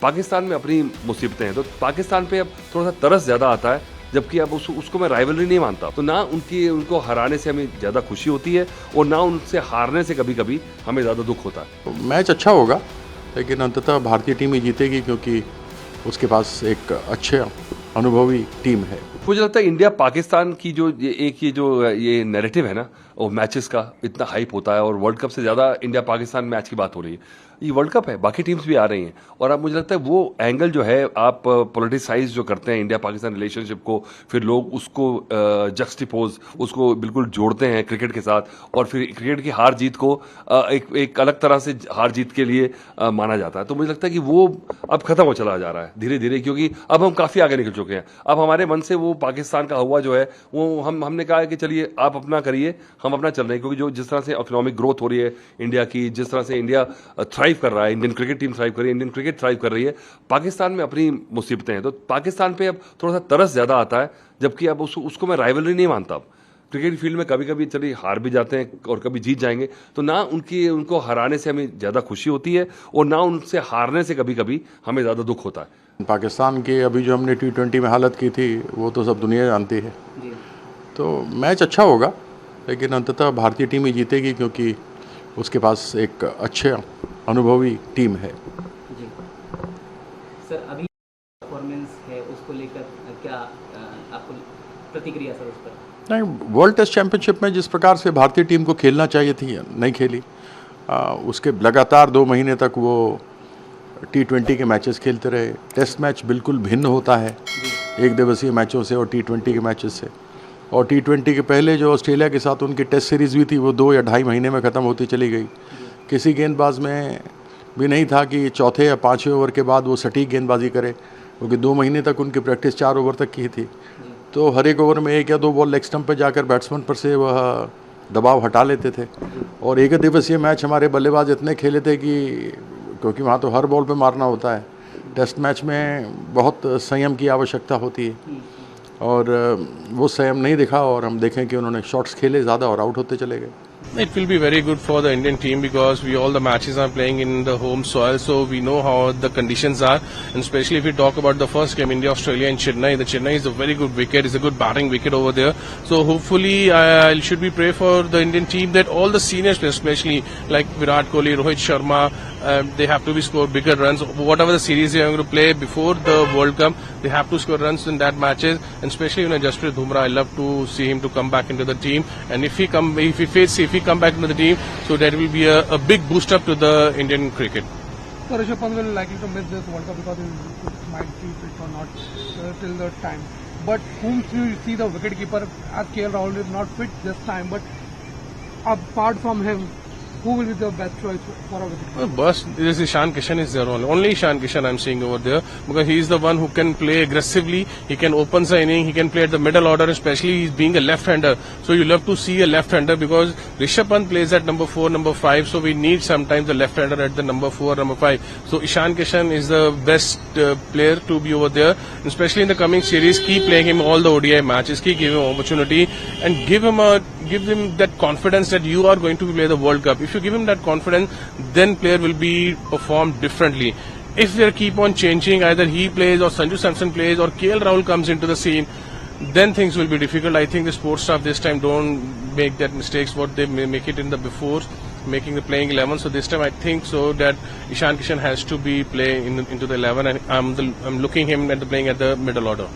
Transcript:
पाकिस्तान में अपनी मुसीबतें हैं, तो पाकिस्तान पे अब थोड़ा सा तरस ज़्यादा आता है, जबकि अब उसको मैं राइवलरी नहीं मानता। तो ना उनको हराने से हमें ज़्यादा खुशी होती है और ना उनसे हारने से कभी कभी हमें ज़्यादा दुख होता है। मैच अच्छा होगा, लेकिन अंततः भारतीय टीम ही जीतेगी, क्योंकि उसके पास एक अच्छे अनुभवी टीम है। मुझे लगता है इंडिया पाकिस्तान की जो ये नैरेटिव है ना, वो मैचेस का इतना हाइप होता है, और वर्ल्ड कप से ज़्यादा इंडिया पाकिस्तान मैच की बात हो रही है। ये वर्ल्ड कप है, बाकी टीम्स भी आ रही हैं, और अब मुझे लगता है वो एंगल जो है आप पॉलिटिसाइज जो करते हैं इंडिया पाकिस्तान रिलेशनशिप को, फिर लोग उसको जस्टिपोज उसको बिल्कुल जोड़ते हैं क्रिकेट के साथ, और फिर क्रिकेट की हार जीत को एक अलग तरह से हार जीत के लिए माना जाता है। तो मुझे लगता है कि वो अब खत्म हो चला जा रहा है धीरे धीरे, क्योंकि अब हम काफ़ी आगे निकल चुके हैं। अब हमारे मन से वो पाकिस्तान का हुआ जो है वो हमने कहा है कि चलिए आप अपना करिए, हम अपना चल रहे हैं, क्योंकि जो जिस तरह से इकोनॉमिक ग्रोथ हो रही है इंडिया की, जिस तरह से इंडिया थ्राइव कर रहा है, इंडियन क्रिकेट टीम थ्राइव कर रही है, इंडियन क्रिकेट थ्राइव कर रही है, पाकिस्तान में अपनी मुसीबतें हैं, तो पाकिस्तान पे अब थोड़ा सा तरस ज़्यादा आता है, जबकि अब उसको मैं राइवलरी नहीं मानता। क्रिकेट फील्ड में कभी कभी चलिए हार भी जाते हैं और कभी जीत जाएंगे, तो ना उनको हराने से हमें ज़्यादा खुशी होती है और ना उनसे हारने से कभी कभी हमें ज़्यादा दुख होता है। पाकिस्तान की अभी जो हमने T20 में हालत की थी वो तो सब दुनिया जानती है। तो मैच अच्छा होगा, लेकिन अंततः भारतीय टीम ही जीतेगी, क्योंकि उसके पास एक अच्छे अनुभवी टीम है। जी सर, अभी परफॉर्मेंस है उसको लेकर क्या आपको प्रतिक्रिया सर उस पर? नहीं, वर्ल्ड टेस्ट चैंपियनशिप में जिस प्रकार से भारतीय टीम को खेलना चाहिए थी नहीं खेली। उसके लगातार 2 महीने तक वो T20 के मैचेस खेलते रहे। टेस्ट मैच बिल्कुल भिन्न होता है एक दिवसीय मैचों से और T20 के मैचेस से। और T20 के पहले जो ऑस्ट्रेलिया के साथ उनकी टेस्ट सीरीज़ हुई थी वो 2 या ढाई महीने में ख़त्म होती चली गई। किसी गेंदबाज में भी नहीं था कि चौथे या 5वें ओवर के बाद वो सटीक गेंदबाजी करे, क्योंकि 2 महीने तक उनकी प्रैक्टिस 4 ओवर तक की थी। तो हर एक ओवर में 1 या 2 बॉल लेग स्टंप पर जाकर बैट्समैन पर से वह दबाव हटा लेते थे। और एक दिवसीय मैच हमारे बल्लेबाज इतने खेले थे कि, क्योंकि वहाँ तो हर बॉल पे मारना होता है, टेस्ट मैच में बहुत संयम की आवश्यकता होती है, और वो संयम नहीं दिखा, और हम देखें कि उन्होंने शॉट्स खेले ज़्यादा और आउट होते चले गए। It will be very good for the Indian team because all the matches are playing in the home soil, so we know how the conditions are. And especially if we talk about the first game, India Australia in Chennai, the Chennai is a very good wicket, it's a good batting wicket over there. So hopefully, should we pray for the Indian team that all the seniors, especially like Virat Kohli, Rohit Sharma, they have to be scored bigger runs. Whatever the series they are going to play before the World Cup, they have to score runs in that matches. And especially Jasprit Bumrah, I love to see him to come back into the team. And if he come back into the team, so that will be a big boost up to the Indian cricket. So Rishabh Pant will likely to miss this World Cup because he might be fit or not till the time. But whom do you see the wicketkeeper, as KL Rahul is not fit this time, but apart from him, who will be the best choice for a wicketkeeper? Bus, this Ishan Kishan is there only Ishan Kishan I'm seeing over there, because he is the one who can play aggressively, he can open the inning, he can play at the middle order, especially he's being a left-hander. So you love to see a left-hander, because Rishabh Pant plays at number 4, number 5, so we need sometimes the left-hander at the number 4, number 5. So Ishan Kishan is the best player to be over there, especially in the coming series. Keep playing him all the ODI matches, keep giving him opportunity, and give him that confidence that you are going to play the World Cup. If you give him that confidence, then player will be performed differently. If they keep on changing, either he plays or Sanju Samson plays or KL Rahul comes into the scene, then things will be difficult. I think the sports staff this time don't make that mistakes what they make it in the before, making the playing 11. So this time I think so that Ishan Kishan has to be playing into the 11, and I'm looking him at the playing at the middle order.